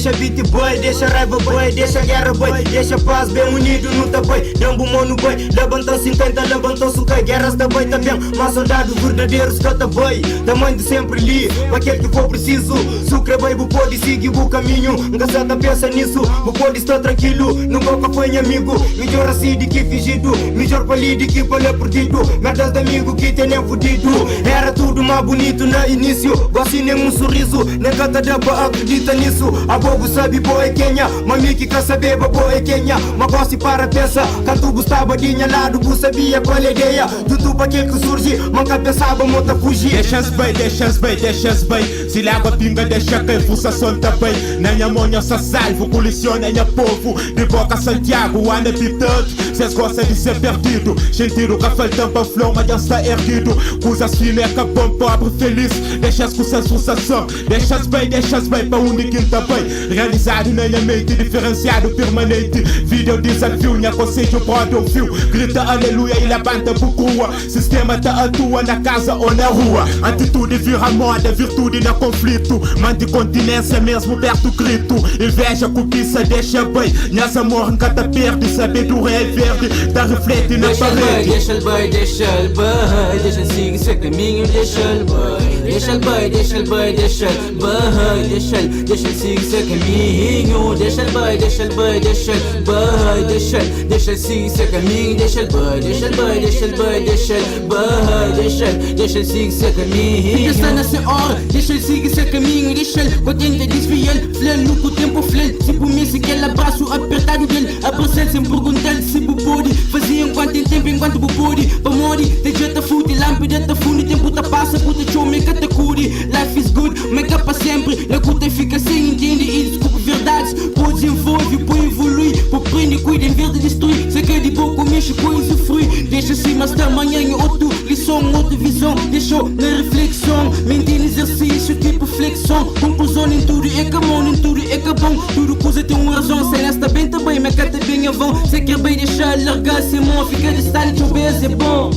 Deixa beat boy, deixa raiva boy, deixa guerra boy, deixa paz bem unido no boy. Dambu mono boy, levantou 50, levantou sucai, guerras também também. Mas soldados verdadeiros canta boy, tamanho de sempre li, para aquele que for preciso. Sucre boy, bu pode seguir o caminho, engraçada pensa nisso, bu pode estar tranquilo, nunca foi amigo. Melhor assim de que fingido, melhor para ali de que para perdido. Merdas de amigo que tem nem fudido. Era tudo mais bonito no início, gosto nem um sorriso, nem canta dapa acredita nisso. A bobo sabe boa é Kenya, mami que quer saber boa é Kenya. Mas gosto para pensar, canto gostava de lado, bu sabia qual é a ideia. Tudo para aquele que surge, manca pensava, monta fugir. Deixas bem, deixas bem, deixas bem. Se a água pinga, deixa quem fuça solta bem. Na minha mão essa salvo, coleciona minha povo. De boca Santiago, anda pitando. Cês gostam de ser perdido, sentir o que falta para flow, mas já está erguido. Coisas fineca, bom, pobre, feliz. Deixas com sensação, deixas bem para onde quem tá bem. Realizado na minha mente, diferenciado, permanente. Vídeo desafio, minha conceito pode ouvir. Grita aleluia e levanta bucua. Sistema tá atua na casa ou na rua. Atitude vira moda, virtude na conflito. Mante continência mesmo perto grito. Inveja, cobiça, deixa bem. Nhas amor, nunca tá perde. Sabedoria é verde, tá reflete na parede. Deixa ele bem, deixa ele bem. Deixa ele seguir seu caminho, deixa ele bem. Deixa ele bem, deixa ele bem, deixa ele bem. Deixa ele seguir seu caminho. Deixa ele bem, deixa ele bem, deixa ele bem. Deixa ele seguir seu caminho, deixa ele bem. Deixa ele bem, deixa ele bem, deixa ele bem. Deixa ele seguir seu caminho. Fica está nessa hora, deixa ele seguir seu caminho. Deixa ele, quando tenta desviar ele, flano no que o tempo flano. Se por mim se aquele abraço apertado dele, abraçar sem perguntar se bu pode. Fazia enquanto tem tempo, enquanto bu pode. Para morrer, tem jeito fute, lâmpada tá fundo. Tempo tá passa, puta show, make tá cure. Life is good, make para sempre. Na cuta fica sem entender e desculpa verdades. Pô desenvolve, pô evolui, pô prende, cuida em vez de destruir. Sei que é de pouco, mexe com usufrui. Deixa assim, mas tamanho em outro lição, outra visão. Deixou na reflexão, mentir exercício, tipo flexão. Conclusão, nem tudo é camão, nem tudo é cabão. Tudo coisa tem uma razão, sem esta bem também, mas cata bem a vão. Sei que é bem deixar largar sem mão, fica distante, obese é bom.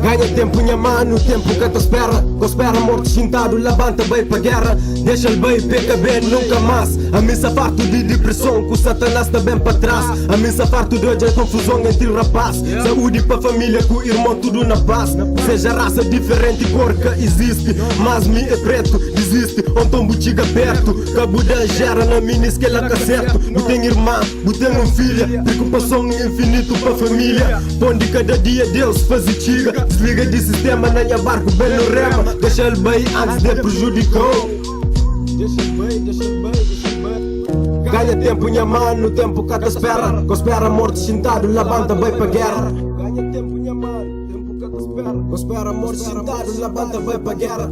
Ganha tempo, minha mano, tempo que te espera. Com espera morte sentado, levanta bem pra guerra. Deixa ele bem, peca bem, nunca mais. A mim farto de depressão, que o satanás tá bem pra trás. A mim farto de hoje é confusão entre o rapaz. Saúde pra família, com o irmão tudo na paz. Seja raça diferente, cor que existe. Mas me é preto, desiste, ontem buchiga perto. Cabo da gera na minha esquela que certo. Bu tem irmã, bu tem filha. Preocupação infinito pra família. Onde cada dia Deus faz chiga. Desliga de sistema na minha barco, bem no rema. Deixa ele bem antes de prejudicou. Deixa ele bem, deixa ele bem, deixa ele bem. Ganha tempo, minha mano, tempo que te espera. Com espera morte sentado, levanta bem pra guerra. Ganha tempo, minha mano, tempo que te espera. Com espera morte sentado, levanta bem pra guerra.